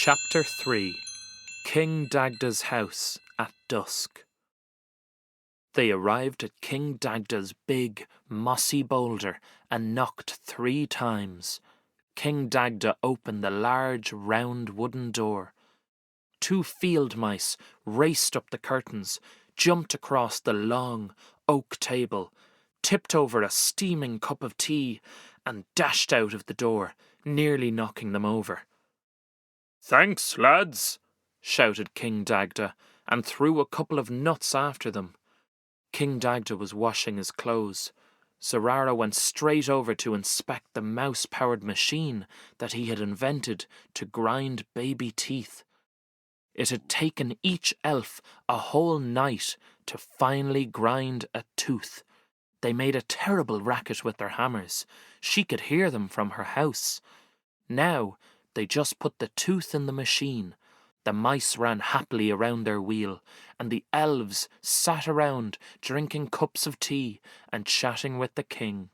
Chapter 3 King Dagda's House at Dusk. They arrived at King Dagda's big, mossy boulder and knocked 3 times. King Dagda opened the large, round wooden door. 2 field mice raced up the curtains, jumped across the long oak table, tipped over a steaming cup of tea, and dashed out of the door, nearly knocking them over. "Thanks, lads," shouted King Dagda, and threw a couple of nuts after them. King Dagda was washing his clothes. Zarara went straight over to inspect the mouse-powered machine that he had invented to grind baby teeth. It had taken each elf a whole night to finally grind a tooth. They made a terrible racket with their hammers. She could hear them from her house. Now they just put the tooth in the machine. The mice ran happily around their wheel, and the elves sat around drinking cups of tea and chatting with the king.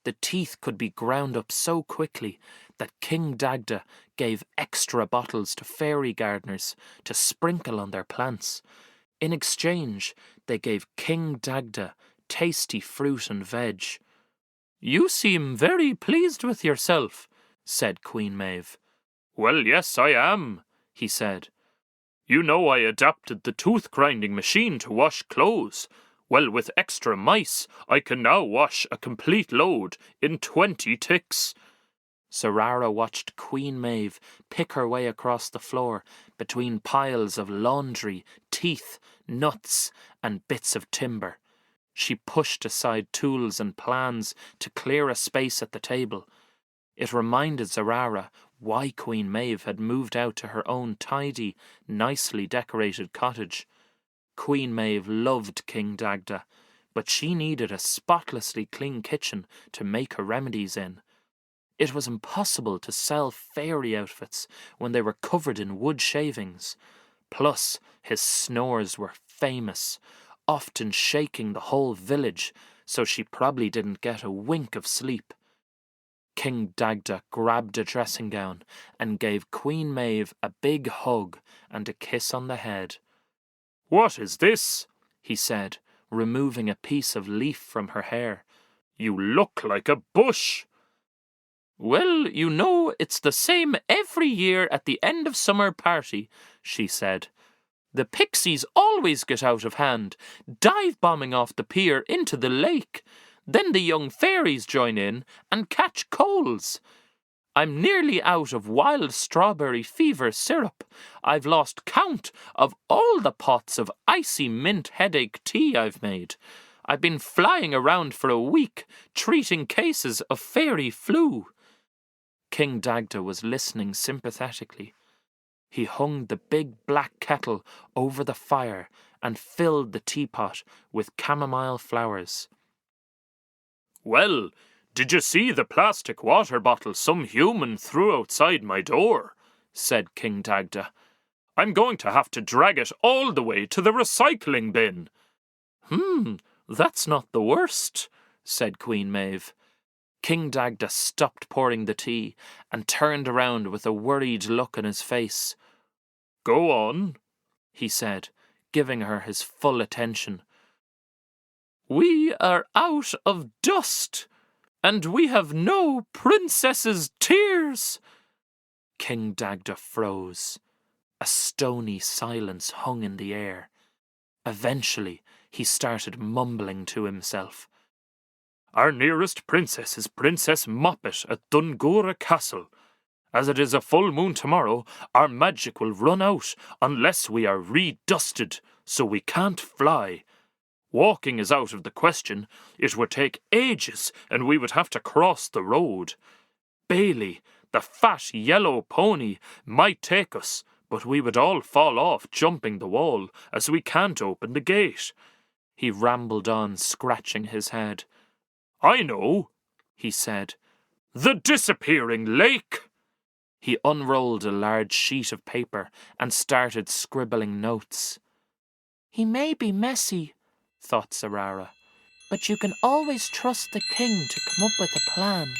The teeth could be ground up so quickly that King Dagda gave extra bottles to fairy gardeners to sprinkle on their plants. In exchange, they gave King Dagda tasty fruit and veg. "You seem very pleased with yourself," said Queen Maeve. "Well, yes, I am," he said. "You know I adapted the tooth-grinding machine to wash clothes. Well, with extra mice, I can now wash a complete load in 20 ticks." Zarara watched Queen Maeve pick her way across the floor between piles of laundry, teeth, nuts, and bits of timber. She pushed aside tools and plans to clear a space at the table. It reminded Zarara why Queen Maeve had moved out to her own tidy, nicely decorated cottage. Queen Maeve loved King Dagda, but she needed a spotlessly clean kitchen to make her remedies in. It was impossible to sell fairy outfits when they were covered in wood shavings. Plus, his snores were famous, often shaking the whole village, so she probably didn't get a wink of sleep. King Dagda grabbed a dressing gown and gave Queen Maeve a big hug and a kiss on the head. "What is this?" he said, removing a piece of leaf from her hair. "You look like a bush." "Well, you know it's the same every year at the end of summer party," she said. "The pixies always get out of hand, dive-bombing off the pier into the lake. Then the young fairies join in and catch colds. I'm nearly out of wild strawberry fever syrup. I've lost count of all the pots of icy mint headache tea I've made. I've been flying around for a week, treating cases of fairy flu." King Dagda was listening sympathetically. He hung the big black kettle over the fire and filled the teapot with chamomile flowers. "Well, did you see the plastic water bottle some human threw outside my door?" said King Dagda. "I'm going to have to drag it all the way to the recycling bin." That's not the worst," said Queen Maeve. King Dagda stopped pouring the tea and turned around with a worried look on his face. "Go on," he said, giving her his full attention. "We are out of dust, and we have no princess's tears." King Dagda froze. A stony silence hung in the air. Eventually, he started mumbling to himself. "Our nearest princess is Princess Moppet at Dungora Castle. As it is a full moon tomorrow, our magic will run out unless we are redusted, so we can't fly. Walking is out of the question. It would take ages, and we would have to cross the road. Bailey, the fat yellow pony, might take us, but we would all fall off jumping the wall, as we can't open the gate." He rambled on, scratching his head. "I know," he said. "The disappearing lake." He unrolled a large sheet of paper and started scribbling notes. "He may be messy," thought Zarara, "but you can always trust the king to come up with a plan."